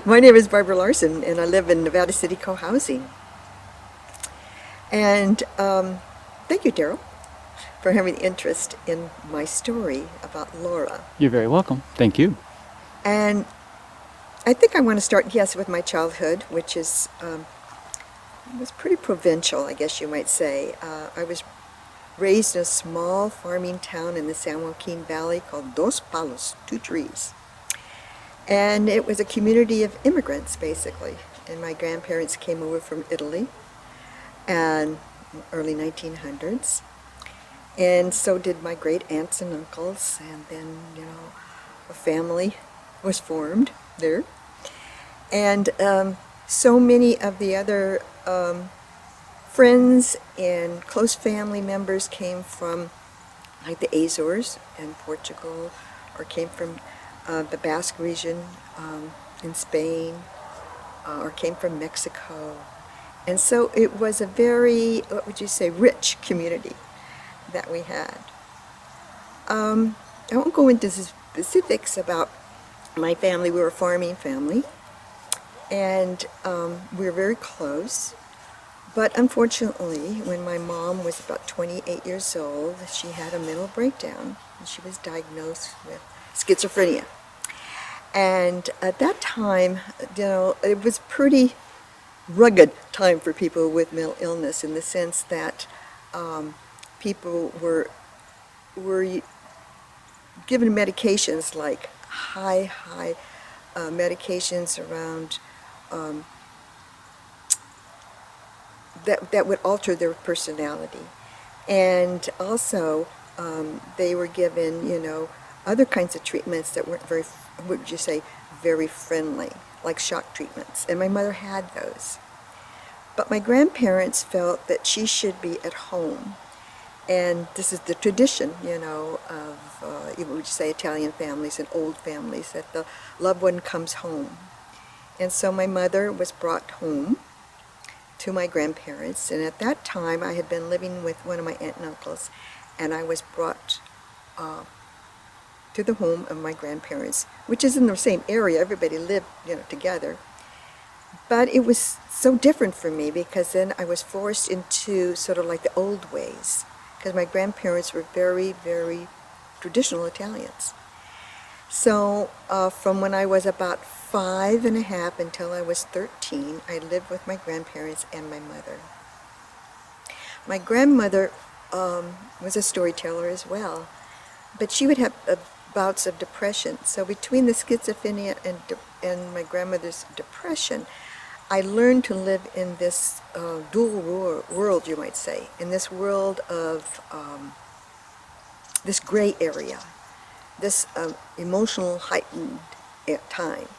My name is Barbara Larson, and I live in Nevada City Co-housing. And thank you, Daryl, for having interest in my story about Laura. You're very welcome. Thank you. And I think I want to start, yes, with my childhood, which was pretty provincial, I guess you might say. I was raised in a small farming town in the San Joaquin Valley called Dos Palos, Two Trees. And it was a community of immigrants, basically. And my grandparents came over from Italy and early 1900s. And so did my great aunts and uncles. And then, a family was formed there. And so many of the other friends and close family members came from like the Azores and Portugal, or came from the Basque region in Spain, or came from Mexico. And so it was a very, what would you say, rich community that we had. I won't go into specifics about my family. We were a farming family, and we were very close. But unfortunately, when my mom was about 28 years old, she had a mental breakdown, and she was diagnosed with schizophrenia. And at that time, it was pretty rugged time for people with mental illness, in the sense that people were given medications like high medications around that would alter their personality. And also, they were given, other kinds of treatments that weren't very, what would you say, very friendly, like shock treatments. And my mother had those. But my grandparents felt that she should be at home. And this is the tradition, of, what would you say, Italian families and old families, that the loved one comes home. And so my mother was brought home to my grandparents, and at that time I had been living with one of my aunt and uncles, and I was brought to the home of my grandparents, which is in the same area. Everybody lived, together. But it was so different for me, because then I was forced into sort of like the old ways, because my grandparents were very, very traditional Italians. So from when I was about 5 and a half until I was 13, I lived with my grandparents and my mother. My grandmother was a storyteller as well, but she would have bouts of depression. So between the schizophrenia and my grandmother's depression, I learned to live in this dual world, you might say, in this world of this gray area, this emotional heightened time.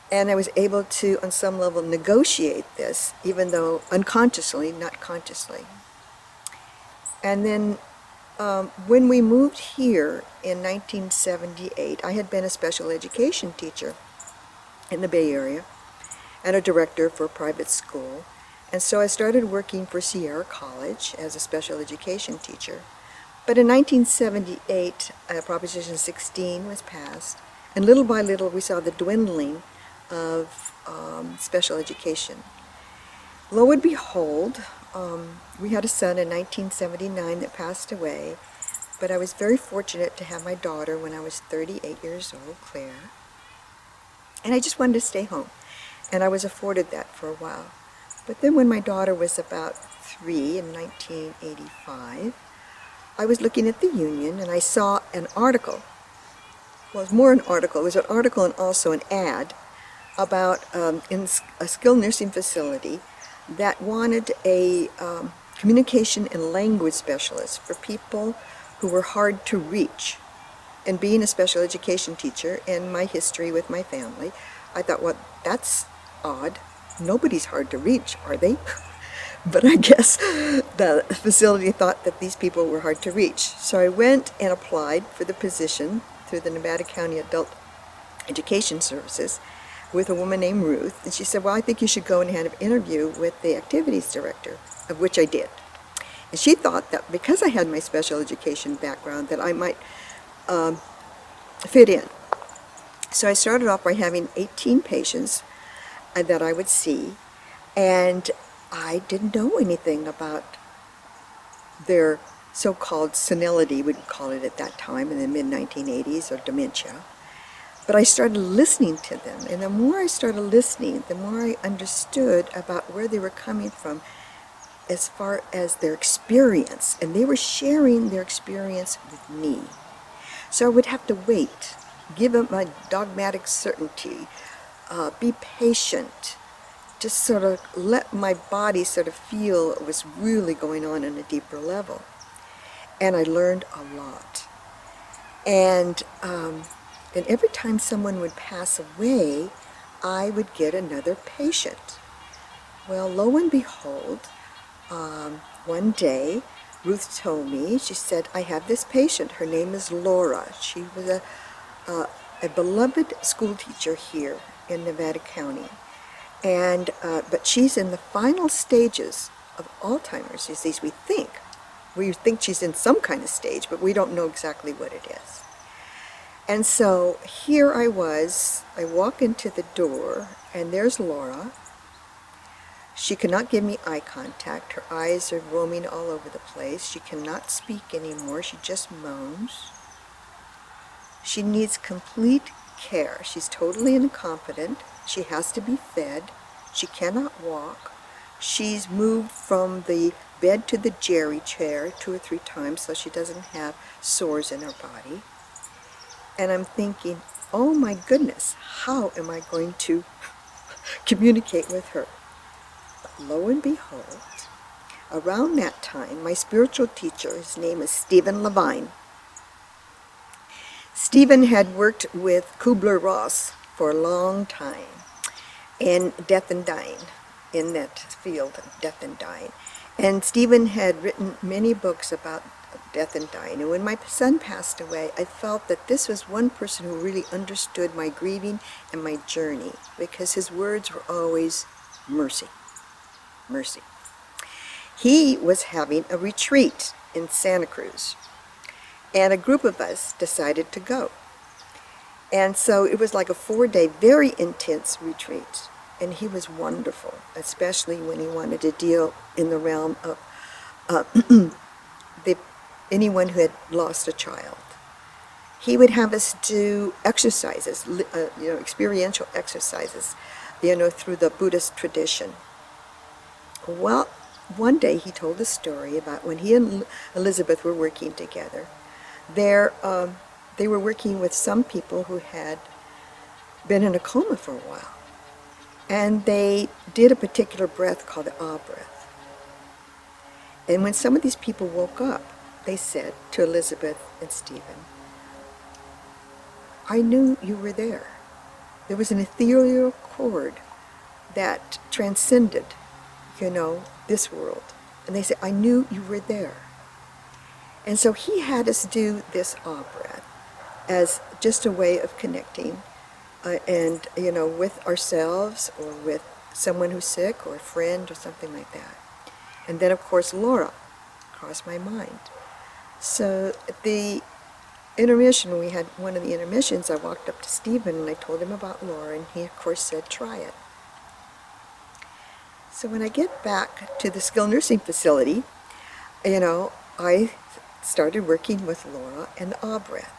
And I was able to, on some level, negotiate this, even though unconsciously, not consciously. And then when we moved here in 1978, I had been a special education teacher in the Bay Area and a director for a private school. And so I started working for Sierra College as a special education teacher. But in 1978, Proposition 16 was passed, and little by little we saw the dwindling of special education. Lo and behold, we had a son in 1979 that passed away, but I was very fortunate to have my daughter when I was 38 years old, Claire. And I just wanted to stay home, and I was afforded that for a while. But then when my daughter was about 3 in 1985, I was looking at the Union, and I saw an article. Well, it was more an article. It was an article and also an ad about in a skilled nursing facility that wanted a communication and language specialist for people who were hard to reach. And being a special education teacher and my history with my family, I thought, well, that's odd. Nobody's hard to reach, are they? But I guess the facility thought that these people were hard to reach. So I went and applied for the position through the Nevada County Adult Education Services with a woman named Ruth. And she said, well, I think you should go and have an interview with the activities director, of which I did. And she thought that because I had my special education background that I might fit in. So I started off by having 18 patients that I would see, and I didn't know anything about their so-called senility, we'd call it at that time in the mid-1980s, or dementia. But I started listening to them, and the more I started listening, the more I understood about where they were coming from as far as their experience, and they were sharing their experience with me. So I would have to wait, give them a dogmatic certainty, be patient, just sort of let my body sort of feel what was really going on a deeper level. And I learned a lot. And every time someone would pass away, I would get another patient. Well, lo and behold, one day, Ruth told me, she said, I have this patient. Her name is Laura. She was a beloved school teacher here in Nevada County. And but she's in the final stages of Alzheimer's disease, we think. We think she's in some kind of stage, but we don't know exactly what it is. And so here I was, I walk into the door, and there's Laura. She cannot give me eye contact. Her eyes are roaming all over the place. She cannot speak anymore. She just moans. She needs complete care. She's totally incompetent. She has to be fed. She cannot walk. She's moved from the bed to the jerry chair 2 or 3 times so she doesn't have sores in her body. And I'm thinking, oh my goodness, how am I going to communicate with her? But lo and behold, around that time, my spiritual teacher, his name is Stephen Levine. Stephen had worked with Kubler-Ross for a long time in death and dying, in that field of death and dying. And Stephen had written many books about death and dying. And when my son passed away, I felt that this was one person who really understood my grieving and my journey, because his words were always mercy, mercy. He was having a retreat in Santa Cruz, and a group of us decided to go. And so it was like a 4-day, very intense retreat. And he was wonderful, especially when he wanted to deal in the realm of anyone who had lost a child. He would have us do exercises, experiential exercises, through the Buddhist tradition. Well, one day he told a story about when he and Elizabeth were working together. They were working with some people who had been in a coma for a while. And they did a particular breath called the Ah breath. And when some of these people woke up, they said to Elizabeth and Stephen, I knew you were there. There was an ethereal chord that transcended, this world. And they said, I knew you were there. And so he had us do this Ah breath as just a way of connecting with ourselves or with someone who's sick or a friend or something like that. And then, of course, Laura crossed my mind. So at the intermission, we had one of the intermissions, I walked up to Stephen and I told him about Laura, and he, of course, said, try it. So when I get back to the skilled nursing facility, I started working with Laura and the Ah breath.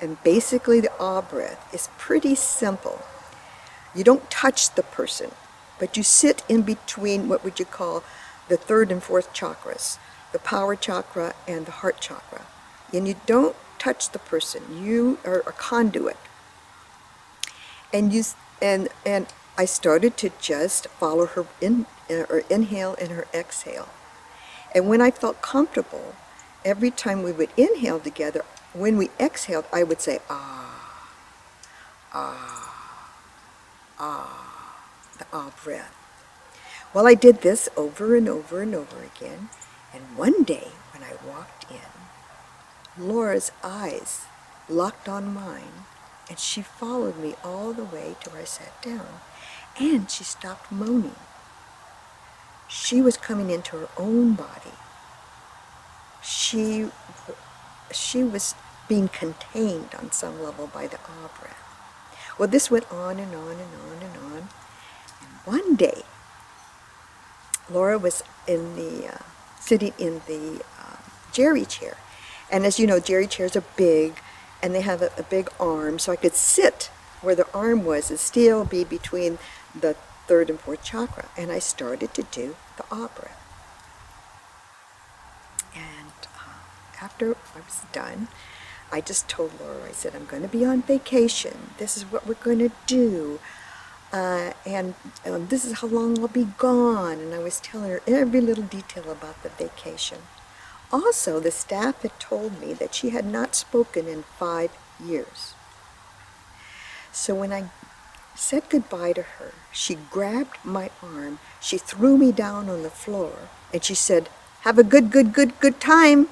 And basically the Ah breath is pretty simple. You don't touch the person, but you sit in between what would you call the 3rd and 4th chakras, the power chakra and the heart chakra. And you don't touch the person. You are a conduit. And I started to just follow her inhale and her exhale. And when I felt comfortable, every time we would inhale together, when we exhaled, I would say, ah, ah, ah, the Ah breath. Well, I did this over and over and over again, and one day when I walked in, Laura's eyes locked on mine, and she followed me all the way to where I sat down, and she stopped moaning. She was coming into her own body. She was being contained on some level by the Ah breath. Well, this went on and on and on and on. And one day, Laura was sitting in the jerry chair. And as you know, jerry chairs are big, and they have a big arm, so I could sit where the arm was and still be between the third and fourth chakra. And I started to do the opera. And after I was done, I just told Laura, I said, I'm going to be on vacation. This is what we're going to do. And this is how long I'll be gone. And I was telling her every little detail about the vacation. Also, the staff had told me that she had not spoken in 5 years. So when I said goodbye to her, she grabbed my arm, she threw me down on the floor, and she said, have a good time.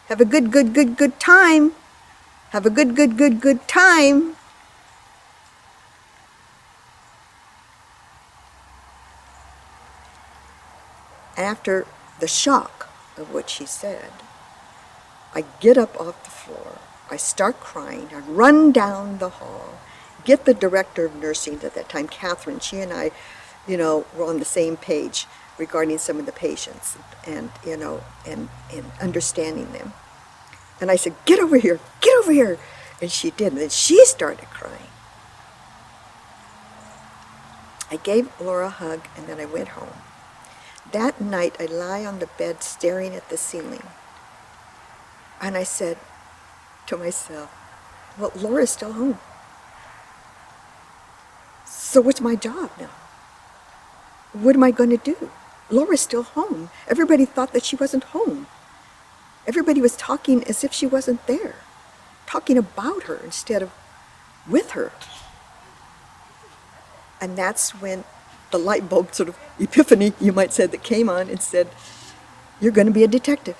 Have a good time. Have a good time. After the shock of what she said, I get up off the floor, I start crying, I run down the hall, get the director of nursing at that time, Catherine. She and I, were on the same page regarding some of the patients and understanding them. And I said, get over here. And she did, and then she started crying. I gave Laura a hug, and then I went home. That night, I lie on the bed staring at the ceiling. And I said to myself, well, Laura's still home. So what's my job now? What am I going to do? Laura's still home. Everybody thought that she wasn't home. Everybody was talking as if she wasn't there, talking about her instead of with her. And that's when the light bulb sort of epiphany, you might say, that came on and said, you're going to be a detective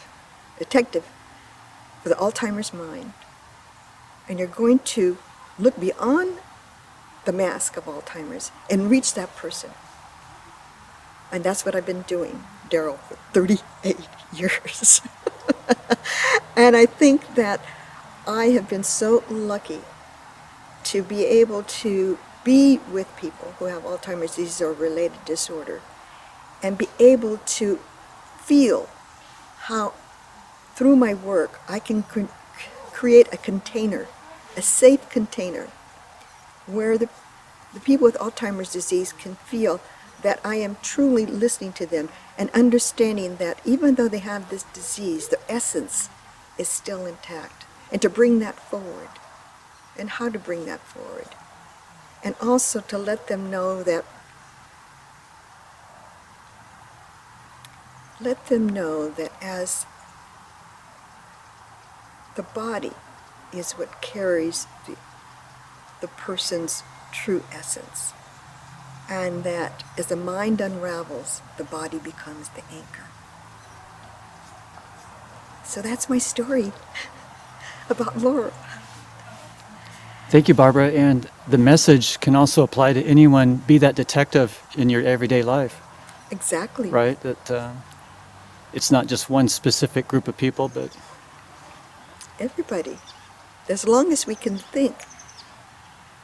for the Alzheimer's mind. And you're going to look beyond the mask of Alzheimer's and reach that person. And that's what I've been doing, Daryl, for 38 years. And I think that I have been so lucky to be able to be with people who have Alzheimer's disease or related disorder and be able to feel how, through my work, I can create a container, a safe container, where the people with Alzheimer's disease can feel that I am truly listening to them and understanding that even though they have this disease, the essence is still intact, and to bring that forward, and how to bring that forward. And also to let them know that as the body is what carries the person's true essence, and that as the mind unravels, the body becomes the anchor. So that's my story about Laura. Thank you, Barbara. And the message can also apply to anyone, be that detective in your everyday life. Exactly. Right? That it's not just one specific group of people, but everybody. As long as we can think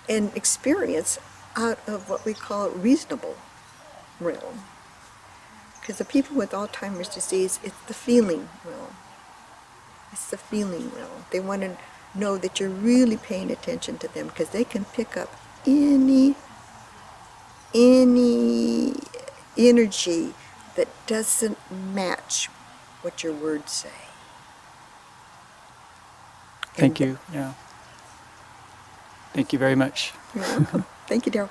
and experience out of what we call reasonable realm. Because the people with Alzheimer's disease, it's the feeling realm. It's the feeling realm. They want to know that you're really paying attention to them, because they can pick up any energy that doesn't match what your words say. Thank you. Yeah. Thank you very much. You're welcome. Thank you, Daryl.